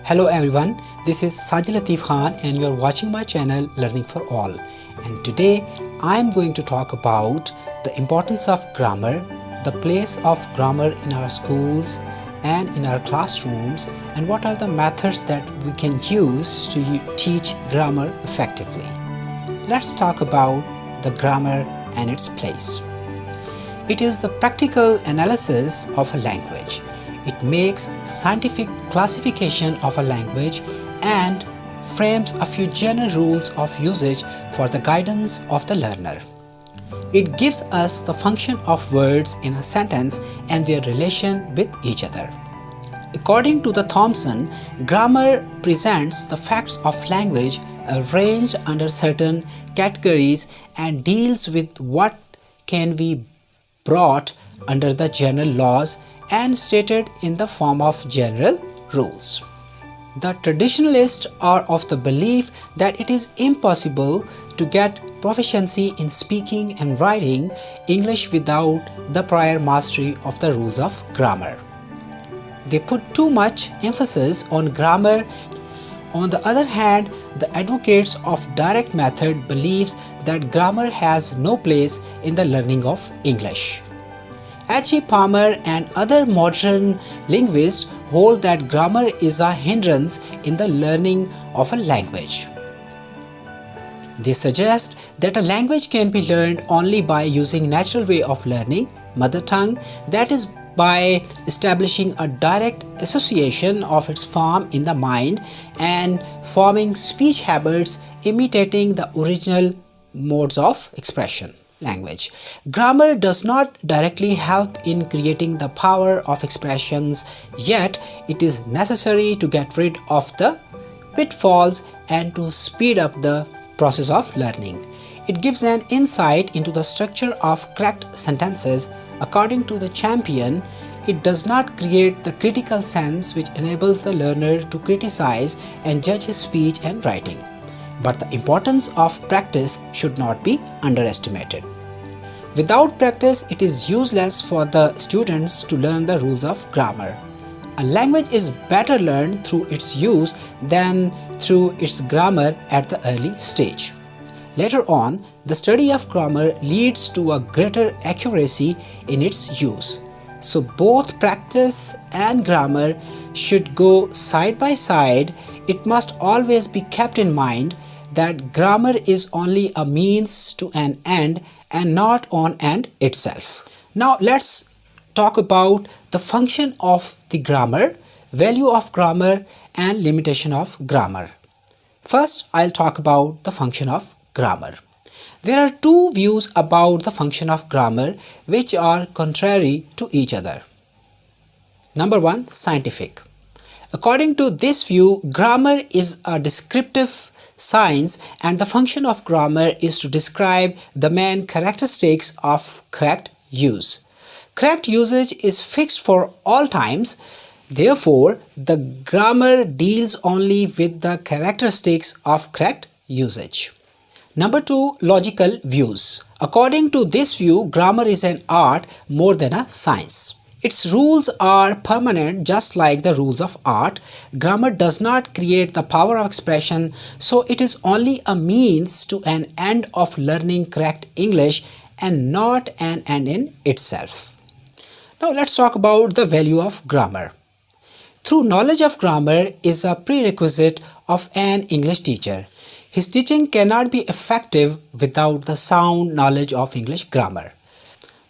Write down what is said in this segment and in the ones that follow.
Hello everyone, this is Sajid Latif Khan and you are watching my channel Learning for All. And today I am going to talk about the importance of grammar, the place of grammar in our schools and in our classrooms, and what are the methods that we can use to teach grammar effectively. Let's talk about the grammar and its place. It is the practical analysis of a language. It makes scientific classification of a language and frames a few general rules of usage for the guidance of the learner. It gives us the function of words in a sentence and their relation with each other. According to the Thomson, grammar presents the facts of language arranged under certain categories and deals with what can be brought under the general laws and stated in the form of general rules. The traditionalists are of the belief that it is impossible to get proficiency in speaking and writing English without the prior mastery of the rules of grammar. They put too much emphasis on grammar. On the other hand, the advocates of direct method believes that grammar has no place in the learning of English. H.E. Palmer and other modern linguists hold that grammar is a hindrance in the learning of a language. They suggest that a language can be learned only by using natural way of learning, mother tongue, that is by establishing a direct association of its form in the mind and forming speech habits imitating the original modes of expression. Language. Grammar does not directly help in creating the power of expressions, yet it is necessary to get rid of the pitfalls and to speed up the process of learning. It gives an insight into the structure of correct sentences. According to the champion, it does not create the critical sense which enables the learner to criticize and judge his speech and writing. But the importance of practice should not be underestimated. Without practice, it is useless for the students to learn the rules of grammar. A language is better learned through its use than through its grammar at the early stage. Later on, the study of grammar leads to a greater accuracy in its use. So both practice and grammar should go side by side. It must always be kept in mind that grammar is only a means to an end and not an end itself. Now let's talk about the function of the grammar, value of grammar and limitation of grammar. First, I'll talk about the function of grammar. There are two views about the function of grammar which are contrary to each other. Number one, scientific. According to this view, grammar is a descriptive science and the function of grammar is to describe the main characteristics of correct use. Correct usage is fixed for all times. Therefore, the grammar deals only with the characteristics of correct usage. Number two, logical views. According to this view, grammar is an art more than a science. Its rules are permanent just like the rules of art. Grammar does not create the power of expression, so it is only a means to an end of learning correct English and not an end in itself. Now let's talk about the value of grammar. Through knowledge of grammar is a prerequisite of an English teacher. His teaching cannot be effective without the sound knowledge of English grammar.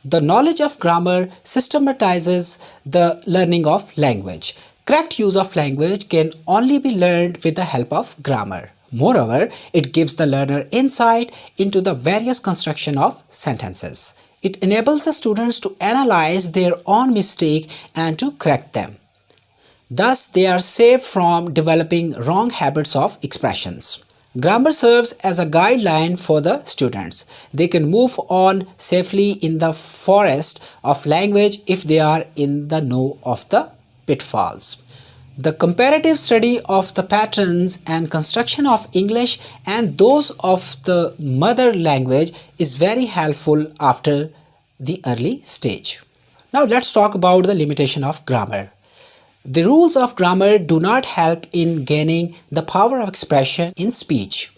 The knowledge of grammar systematizes the learning of language. Correct use of language can only be learned with the help of grammar. Moreover, it gives the learner insight into the various construction of sentences. It enables the students to analyze their own mistake and to correct them. Thus, they are saved from developing wrong habits of expressions. Grammar serves as a guideline for the students. They can move on safely in the forest of language if they are in the know of the pitfalls. The comparative study of the patterns and construction of English and those of the mother language is very helpful after the early stage. Now let's talk about the limitation of grammar. The rules of grammar do not help in gaining the power of expression in speech.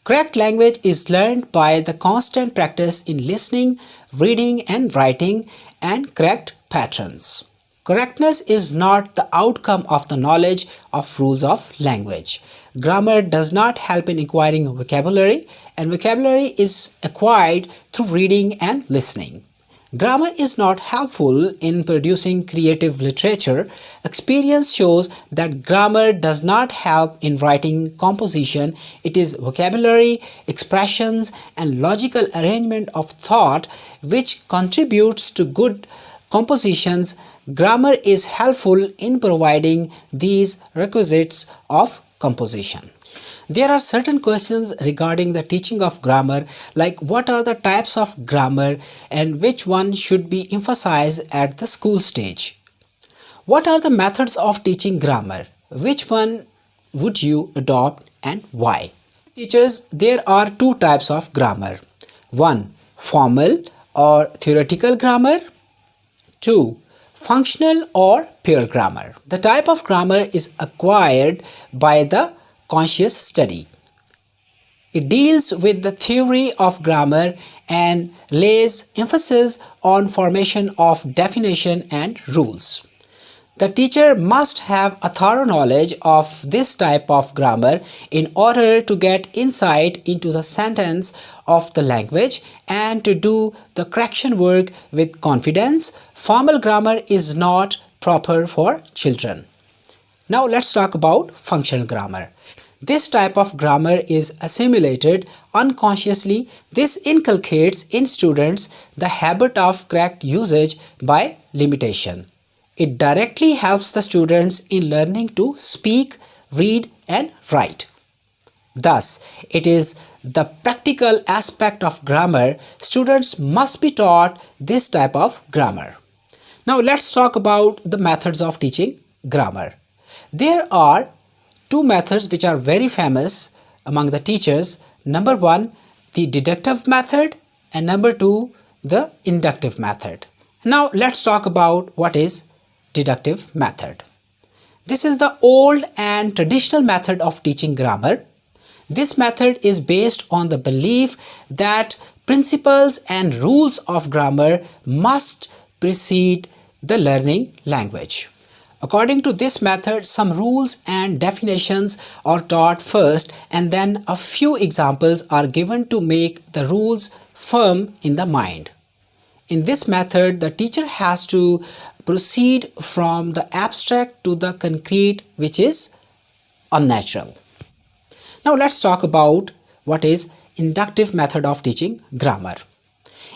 Correct language is learned by the constant practice in listening, reading and writing and correct patterns. Correctness is not the outcome of the knowledge of rules of language. Grammar does not help in acquiring vocabulary, and vocabulary is acquired through reading and listening. Grammar is not helpful in producing creative literature. Experience shows that grammar does not help in writing composition. It is vocabulary, expressions, and logical arrangement of thought which contributes to good compositions. Grammar is helpful in providing these requisites of composition. There are certain questions regarding the teaching of grammar, like what are the types of grammar and which one should be emphasized at the school stage. What are the methods of teaching grammar? Which one would you adopt and why? Teachers, there are two types of grammar. 1. Formal or theoretical grammar. 2. Functional or pure grammar. The type of grammar is acquired by the conscious study. It deals with the theory of grammar and lays emphasis on formation of definition and rules. The teacher must have a thorough knowledge of this type of grammar in order to get insight into the sentence of the language and to do the correction work with confidence. Formal grammar is not proper for children. Now let's talk about functional grammar. This type of grammar is assimilated unconsciously. This inculcates in students the habit of correct usage by limitation. It directly helps the students in learning to speak, read and write. Thus, it is the practical aspect of grammar. Students must be taught this type of grammar. Now let's talk about the methods of teaching grammar. There are two methods which are very famous among the teachers. Number 1, the deductive method, and number 2, the inductive method. Now let's talk about what is deductive method. This is the old and traditional method of teaching grammar. This method is based on the belief that principles and rules of grammar must precede the learning language. According to this method, some rules and definitions are taught first and then a few examples are given to make the rules firm in the mind. In this method, the teacher has to proceed from the abstract to the concrete, which is unnatural. Now let's talk about what is inductive method of teaching grammar.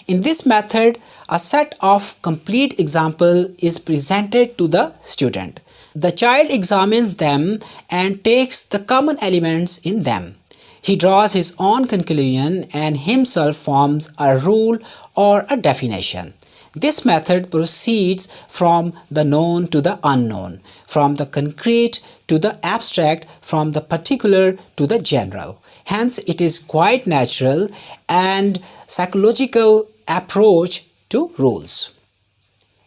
In this method, a set of complete example is presented to the student. The child examines them and takes the common elements in them. He draws his own conclusion and himself forms a rule or a definition. This method proceeds from the known to the unknown, from the concrete to the abstract, from the particular to the general. Hence, it is quite natural and psychological approach to rules.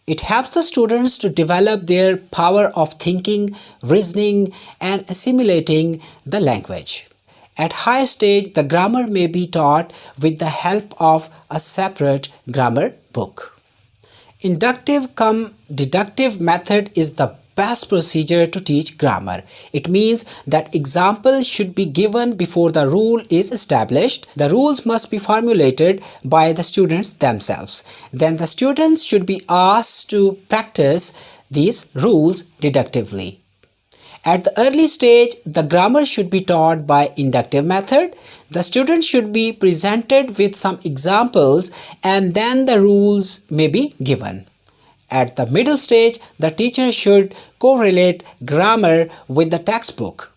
It helps the students to develop their power of thinking, reasoning and assimilating the language. At high stage, the grammar may be taught with the help of a separate grammar book. Inductive cum deductive method is the best procedure to teach grammar. It means that examples should be given before the rule is established. The rules must be formulated by the students themselves. Then the students should be asked to practice these rules deductively. At the early stage, the grammar should be taught by inductive method. The students should be presented with some examples and then the rules may be given. At the middle stage, the teacher should correlate grammar with the textbook.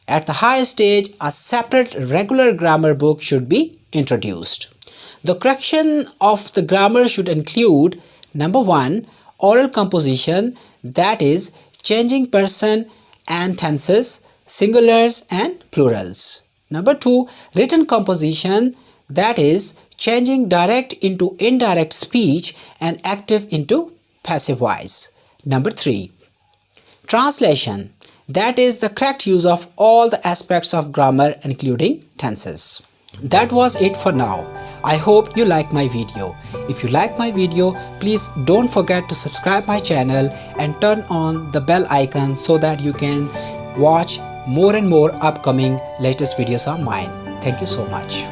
At the high stage, a separate regular grammar book should be introduced. The correction of the grammar should include number 1, oral composition, that is changing person and tenses, singulars and plurals. Number 2, written composition, that is changing direct into indirect speech and active into passive voice. Number 3, Translation. That is the correct use of all the aspects of grammar including tenses. That was it for now. I hope you like my video. If you like my video, please don't forget to subscribe my channel and turn on the bell icon so that you can watch more and more upcoming latest videos of mine. Thank you so much.